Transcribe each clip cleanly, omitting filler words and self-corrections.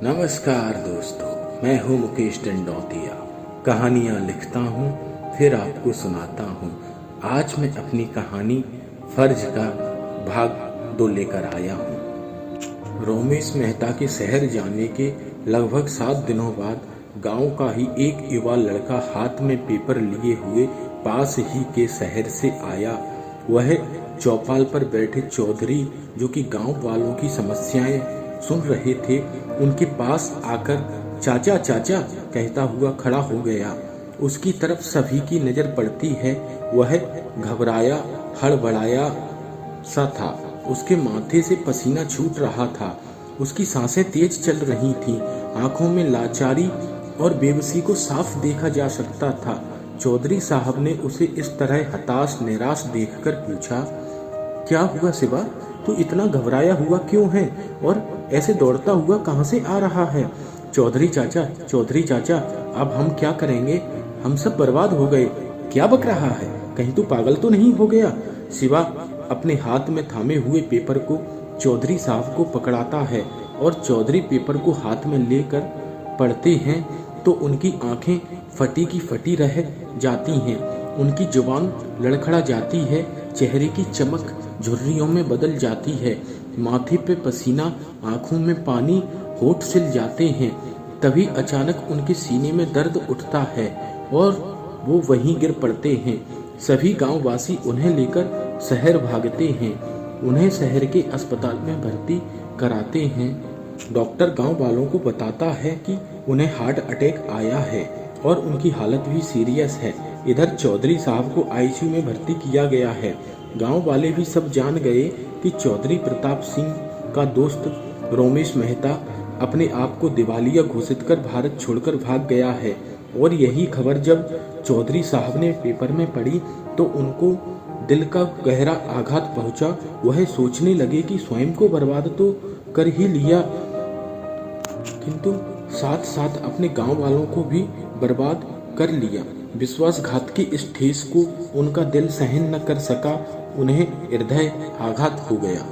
नमस्कार दोस्तों, मैं हूँ मुकेश डंडौतिया। कहानियाँ लिखता हूँ फिर आपको सुनाता हूँ। आज मैं अपनी कहानी फर्ज का भाग 2 लेकर आया हूँ। रोमेश मेहता के शहर जाने के लगभग 7 दिनों बाद गांव का ही एक युवा लड़का हाथ में पेपर लिए हुए पास ही के शहर से आया। वह चौपाल पर बैठे चौधरी, जो कि गांव वालों की समस्याएं सुन रहे थे, उनके पास आकर चाचा चाचा कहता हुआ खड़ा हो गया। उसकी तरफ सभी की नजर पड़ती है। वह घबराया हड़बड़ाया सा था। उसके माथे से पसीना छूट रहा था। उसकी सांसें तेज चल रही थीं। आंखों में लाचारी और बेबसी को साफ देखा जा सकता था। चौधरी साहब ने उसे इस तरह हताश निराश देखकर पूछा, क्या हुआ शिवा? तू इतना घबराया हुआ क्यों है और ऐसे दौड़ता हुआ कहाँ से आ रहा है? चौधरी चाचा, अब हम क्या करेंगे? हम सब बर्बाद हो गए। क्या बक रहा है? कहीं तू पागल तो नहीं हो गया? शिवा अपने हाथ में थामे हुए पेपर को चौधरी साहब को पकड़ाता है और चौधरी पेपर को हाथ में लेकर पढ़ते हैं तो उनकी आंखें फटी की फटी रह जाती हैं। उनकी जुबान लड़खड़ा जाती है। चेहरे की चमक झुर्रियों में बदल जाती है। माथे पे पसीना, आंखों में पानी, होठ सिल जाते हैं। तभी अचानक उनके सीने में दर्द उठता है और वो वहीं गिर पड़ते हैं। सभी गांववासी उन्हें लेकर शहर भागते हैं। उन्हें शहर के अस्पताल में भर्ती कराते हैं। डॉक्टर गांव वालों को बताता है कि उन्हें हार्ट अटैक आया है और उनकी हालत भी सीरियस है। इधर चौधरी साहब को आईसीयू में भर्ती किया गया है। गांव वाले भी सब जान गए कि चौधरी प्रताप सिंह का दोस्त रोमेश मेहता अपने आप को दिवालिया घोषित कर भारत छोड़कर भाग गया है। और यही खबर जब चौधरी साहब ने पेपर में पढ़ी तो उनको दिल का गहरा आघात पहुंचा। वह सोचने लगे कि स्वयं को बर्बाद तो कर ही लिया, किंतु साथ साथ अपने गांव वालों को भी बर्बाद कर लिया। विश्वासघात की इस ठेस को उनका दिल सहन न कर सका। उन्हें हृदय आघात हो गया।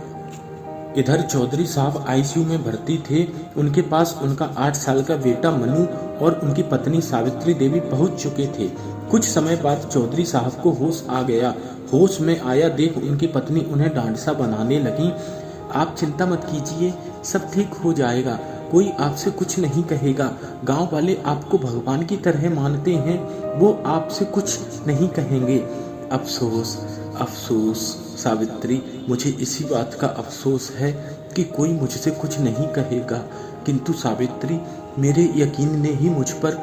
इधर चौधरी साहब आईसीयू में भर्ती थे। उनके पास उनका 8 साल का बेटा मनु और उनकी पत्नी सावित्री देवी पहुंच चुके थे। कुछ समय बाद चौधरी साहब को होश आ गया। होश में आया देख उनकी पत्नी उन्हें डांडसा बनाने लगी। आप चिंता मत कीजिए, सब ठीक हो जाएगा, कोई आपसे कुछ नहीं कहेगा। गांव वाले आपको भगवान की तरह मानते हैं, वो आपसे कुछ नहीं कहेंगे। अफसोस अफसोस सावित्री, मुझे इसी बात का अफसोस है कि कोई मुझसे कुछ नहीं कहेगा। किंतु सावित्री, मेरे यकीन ने ही मुझ पर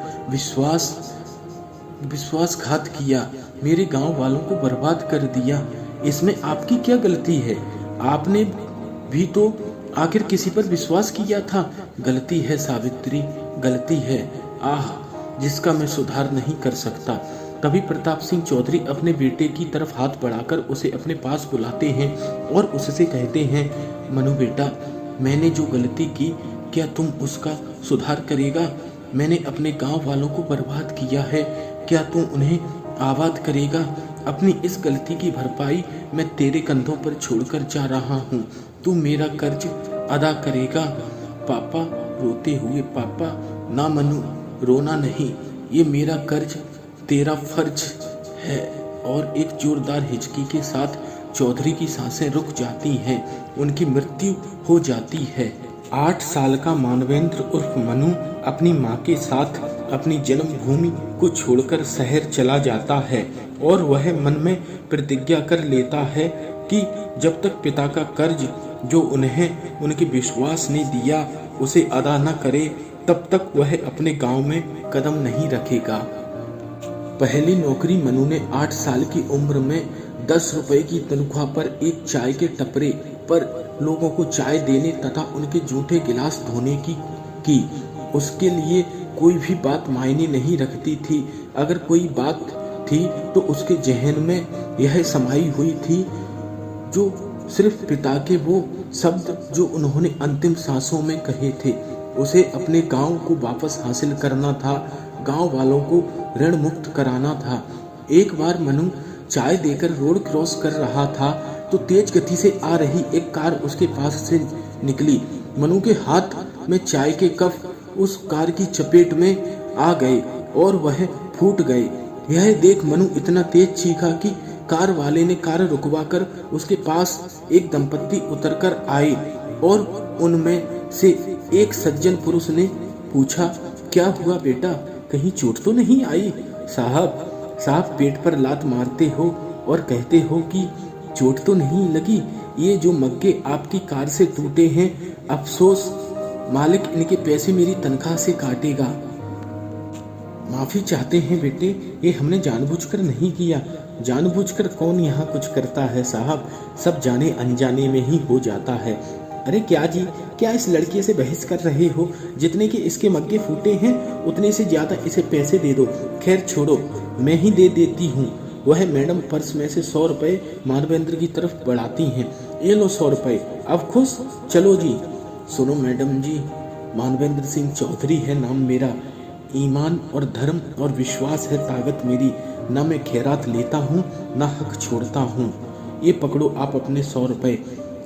विश्वासघात किया, मेरे गांव वालों को बर्बाद कर दिया। इसमें आपकी क्या गलती है? आपने भी तो आखिर किसी पर विश्वास किया था। गलती है सावित्री, गलती है, आह, जिसका मैं सुधार नहीं कर सकता। तभी प्रताप सिंह चौधरी अपने बेटे की तरफ हाथ बढ़ाकर उसे अपने पास बुलाते हैं और उससे कहते हैं, मनु बेटा, मैंने जो गलती की, क्या तुम उसका सुधार करेगा? मैंने अपने गांव वालों को बर्बाद किया है, क्या तुम उन्हें आबाद करेगा? अपनी इस गलती की भरपाई मैं तेरे कंधों पर छोड़कर जा रहा हूँ। तू मेरा कर्ज अदा करेगा। पापा रोते हुए, पापा ना मनु, रोना नहीं, ये मेरा कर्ज तेरा फर्ज है। और एक जोरदार हिचकी के साथ चौधरी की सांसें रुक जाती हैं। उनकी मृत्यु हो जाती है। 8 साल का मानवेंद्र उर्फ मनु अपनी माँ के साथ अपनी जन्मभूमि को छोड़कर शहर चला जाता है और वह मन में प्रतिज्ञा कर लेता है कि जब तक पिता का कर्ज जो उन्हें उनके विश्वास ने दिया उसे अदा न करे, तब तक वह अपने गांव में कदम नहीं रखेगा। पहली नौकरी मनु ने 8 साल की उम्र में 10 रुपए की तनख्वाह पर एक चाय के टपरे पर लोगों को चाय देने तथा उनके जूठे गिलास धोने की। उसके लिए कोई भी बात मायने नहीं रखती थी। अगर कोई बात थी तो उसके जहन में यह समाई हुई थी, जो सिर्फ पिता के वो शब्द जो उन्होंने अंतिम सांसों में कहे थे। उसे अपने गांव को वापस हासिल करना था, गांव वालों को ऋण मुक्त कराना था। एक बार मनु चाय देकर रोड क्रॉस कर रहा था तो तेज गति से आ रही एक कार उसके पास से निकली। मनु के हाथ में चाय के कप उस कार की चपेट में आ गए और वह फूट गए। यह देख मनु इतना तेज चीखा कि कार वाले ने कार रुकवाकर उसके पास एक दंपत्ति उतरकर आए और उनमें से एक सज्जन पुरुष ने पूछा, क्या हुआ बेटा, कहीं चोट तो नहीं आई? साहब पेट पर लात मारते हो और कहते हो कि चोट तो नहीं लगी। ये जो मग्गे आपकी कार से टूटे हैं, अफसोस मालिक इनके पैसे मेरी तनख्वाह से काटेगा। माफी चाहते हैं बेटे, ये हमने जानबूझकर नहीं किया। जानबूझकर कौन यहाँ कुछ करता है साहब, सब जाने अनजाने में ही हो जाता है। अरे क्या जी, क्या इस लड़के से बहस कर रहे हो? जितने के इसके मग्गे फूटे हैं उतने से ज्यादा इसे पैसे दे दो। खैर छोड़ो, मैं ही दे देती हूँ। वह मैडम पर्स में से 100 रुपए मानवेंद्र की तरफ बढ़ाती हैं। ये लो 100 रुपए, अब खुश? चलो जी। सुनो मैडम जी, मानवेंद्र सिंह चौधरी है नाम मेरा। ईमान और धर्म और विश्वास है ताकत मेरी। ना मैं खैरात लेता हूँ ना हक छोड़ता हूँ। ये पकड़ो आप अपने 100 रुपए।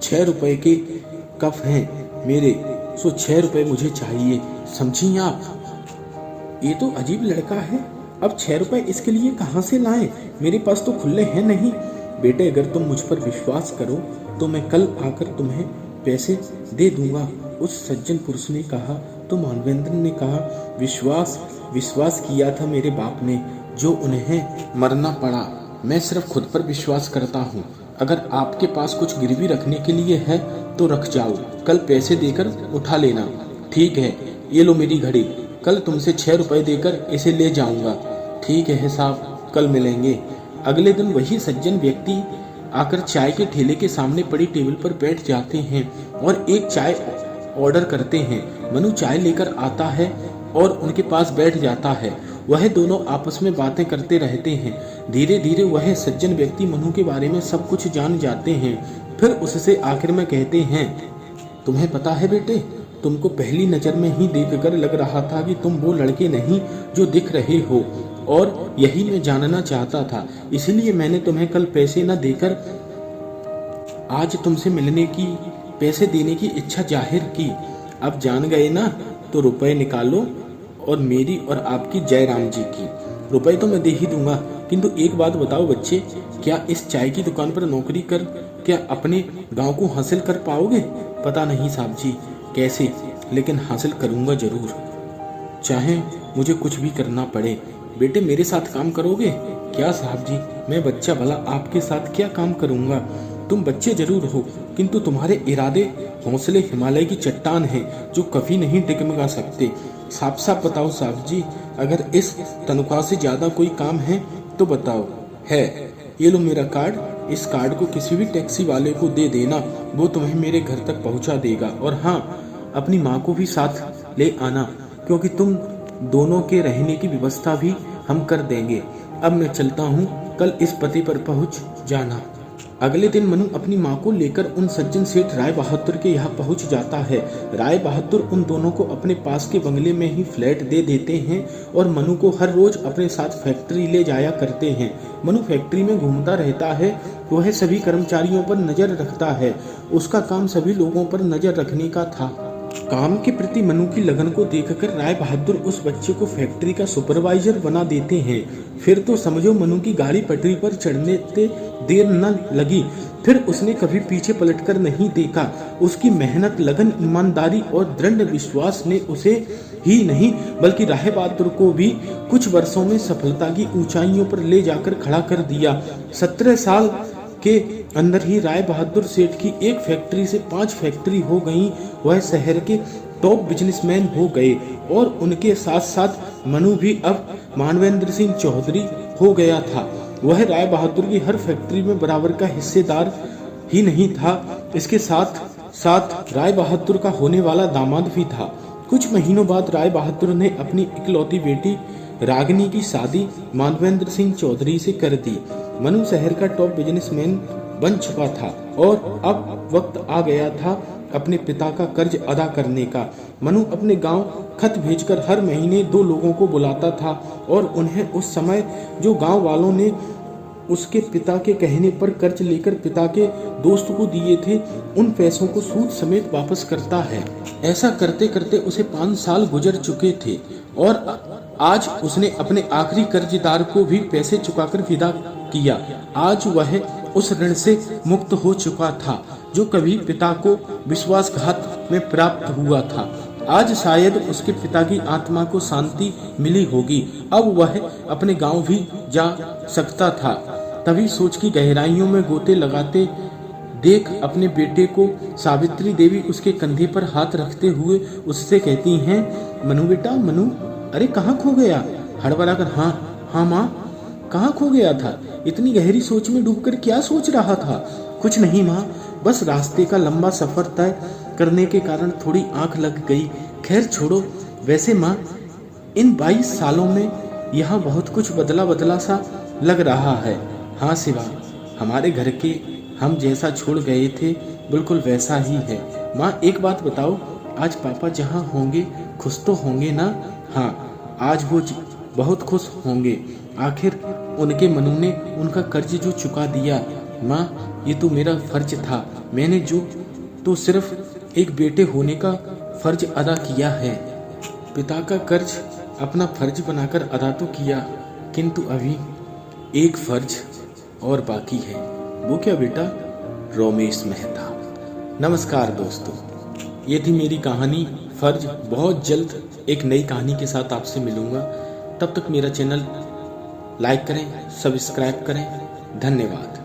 6 रुपए के कफ हैं मेरे, सो 6 रुपए मुझे चाहिए, समझी आप? ये तो अजीब लड़का है, अब 6 रुपए इसके लिए कहाँ से लाएं? मेरे पास तो खुले हैं नहीं। बेटे अगर तुम मुझ पर विश्वास करो तो मैं कल आकर तुम्हें पैसे दे दूंगा, उस सज्जन पुरुष ने कहा। तो मानवेंद्र ने कहा, विश्वास किया था मेरे बाप ने, जो उन्हें मरना पड़ा। मैं सिर्फ खुद पर विश्वास करता हूँ। अगर आपके पास कुछ गिरवी रखने के लिए है तो रख जाओ, कल पैसे देकर उठा लेना। ठीक है, ये लो मेरी घड़ी, कल तुमसे 6 रुपए देकर इसे ले जाऊंगा। ठीक है साहब, कल मिलेंगे। अगले दिन वही सज्जन व्यक्ति आकर चाय के ठेले के सामने पड़ी टेबल पर बैठ जाते हैं और एक चाय ऑर्डर करते हैं। मनु चाय लेकर आता है और उनके पास बैठ जाता है। वह दोनों आपस में बातें करते रहते हैं। धीरे धीरे वह सज्जन व्यक्ति मनु के बारे में सब कुछ जान जाते हैं। फिर उससे आखिर में कहते हैं, तुम्हें पता है बेटे, तुमको पहली नजर में ही देखकर लग रहा था कि तुम वो लड़के नहीं जो दिख रहे हो, और यही मैं जानना चाहता था। इसलिए मैंने तुम्हें कल पैसे न देकर आज तुमसे मिलने की, पैसे देने की इच्छा जाहिर की। अब जान गए ना, तो रुपए निकालो और मेरी और आपकी जयराम जी की। रुपए तो मैं दे ही दूंगा, किंतु एक बात बताओ बच्चे, क्या इस चाय की दुकान पर नौकरी कर क्या अपने गांव को हासिल कर पाओगे? पता नहीं साहब जी कैसे, लेकिन हासिल करूंगा जरूर, चाहे मुझे कुछ भी करना पड़े। बेटे मेरे साथ काम करोगे? क्या साहब जी, मैं बच्चा भला आपके साथ क्या काम करूंगा? तुम बच्चे जरूर हो, किंतु तुम्हारे इरादे हौसले हिमालय की चट्टान हैं जो कभी नहीं डगमगा सकते। साफ साफ बताओ साहब जी, अगर इस तनख्वाह से ज्यादा कोई काम है तो बताओ। है, ये लो मेरा कार्ड, इस कार्ड को किसी भी टैक्सी वाले को दे देना, वो तुम्हें मेरे घर तक पहुंचा देगा। और हाँ, अपनी माँ को भी साथ ले आना, क्योंकि तुम दोनों के रहने की व्यवस्था भी हम कर देंगे। अब मैं चलता हूँ, कल इस पते पर पहुँच जाना। अगले दिन मनु अपनी माँ को लेकर उन सज्जन सेठ राय बहादुर के यहाँ पहुँच जाता है। राय बहादुर उन दोनों को अपने पास के बंगले में ही फ्लैट दे देते हैं और मनु को हर रोज अपने साथ फैक्ट्री ले जाया करते हैं। मनु फैक्ट्री में घूमता रहता है, वह सभी कर्मचारियों पर नजर रखता है। उसका काम सभी लोगों पर नजर रखने का था। काम के प्रति मनु की लगन को देखकर राय बहादुर उस बच्चे को फैक्ट्री का सुपरवाइजर बना देते हैं। फिर तो समझो मनु की गाड़ी पटरी पर चढ़ने देर न लगी। फिर उसने कभी पीछे पलटकर नहीं देखा। उसकी मेहनत, लगन, ईमानदारी और दृढ़ विश्वास ने उसे ही नहीं बल्कि राय बहादुर को भी कुछ वर्षों में सफलता की ऊंचाइयों पर ले जाकर खड़ा कर दिया। 17 साल के अंदर ही राय बहादुर सेठ की एक फैक्ट्री से 5 फैक्ट्री हो गई। वह शहर के टॉप बिजनेसमैन हो गए और उनके साथ साथ मनु भी अब मानवेंद्र सिंह चौधरी हो गया था। वह राय बहादुर की हर फैक्ट्री में बराबर का हिस्सेदार ही नहीं था, इसके साथ साथ राय बहादुर का होने वाला दामाद भी था। कुछ महीनों बाद राय बहादुर ने अपनी इकलौती बेटी रागिनी की शादी मानवेंद्र सिंह चौधरी से कर दी। मनु शहर का टॉप बिजनेसमैन बन चुका था और अब वक्त आ गया था अपने पिता का कर्ज अदा करने का। मनु अपने गांव खत भेजकर हर महीने 2 लोगों को बुलाता था और उन्हें उस समय जो गांव वालों ने उसके पिता के कहने पर कर्ज लेकर पिता के दोस्त को दिए थे, उन पैसों को सूद समेत वापस करता है। ऐसा करते करते उसे 5 साल गुजर चुके थे और आज उसने अपने आखिरी कर्जदार को भी पैसे चुकाकर विदा किया। आज वह उस ऋण से मुक्त हो चुका था जो कभी पिता को विश्वासघात में प्राप्त हुआ था। आज शायद उसके पिता की आत्मा को शांति मिली होगी। अब वह अपने गांव भी जा सकता था। तभी सोच की गहराइयों में गोते लगाते देख अपने बेटे को सावित्री देवी उसके कंधे पर हाथ रखते हुए उससे कहती हैं, मनु बेटा मनु, अरे कहाँ खो गया? हड़बड़ाकर हाँ माँ, कहाँ खो गया था? इतनी गहरी सोच में डूबकर क्या सोच रहा था? कुछ नहीं माँ, बस रास्ते का लंबा सफर तय करने के कारण थोड़ी आंख लग गई। खैर छोड़ो। वैसे माँ, इन 22 सालों में यहाँ बहुत कुछ बदला बदला सा लग रहा है। हाँ शिवा, हमारे घर के हम जैसा छोड़ गए थे बिल्कुल वैसा ही है। माँ एक बात बताओ, आज पापा जहाँ होंगे खुश तो होंगे ना? हाँ, आज वो बहुत खुश होंगे। आखिर उनके मनु ने उनका कर्ज जो चुका दिया। माँ ये तो मेरा फर्ज था, मैंने जो तो सिर्फ एक बेटे होने का फर्ज अदा किया है। पिता का कर्ज अपना फर्ज बनाकर अदा तो किया, किंतु अभी एक फर्ज और बाकी है। वो क्या बेटा? रोमेश मेहता। नमस्कार दोस्तों, ये थी मेरी कहानी फर्ज। बहुत जल्द एक नई कहानी के साथ आपसे मिलूंगा। तब तक मेरा चैनल लाइक करें, सब्सक्राइब करें। धन्यवाद।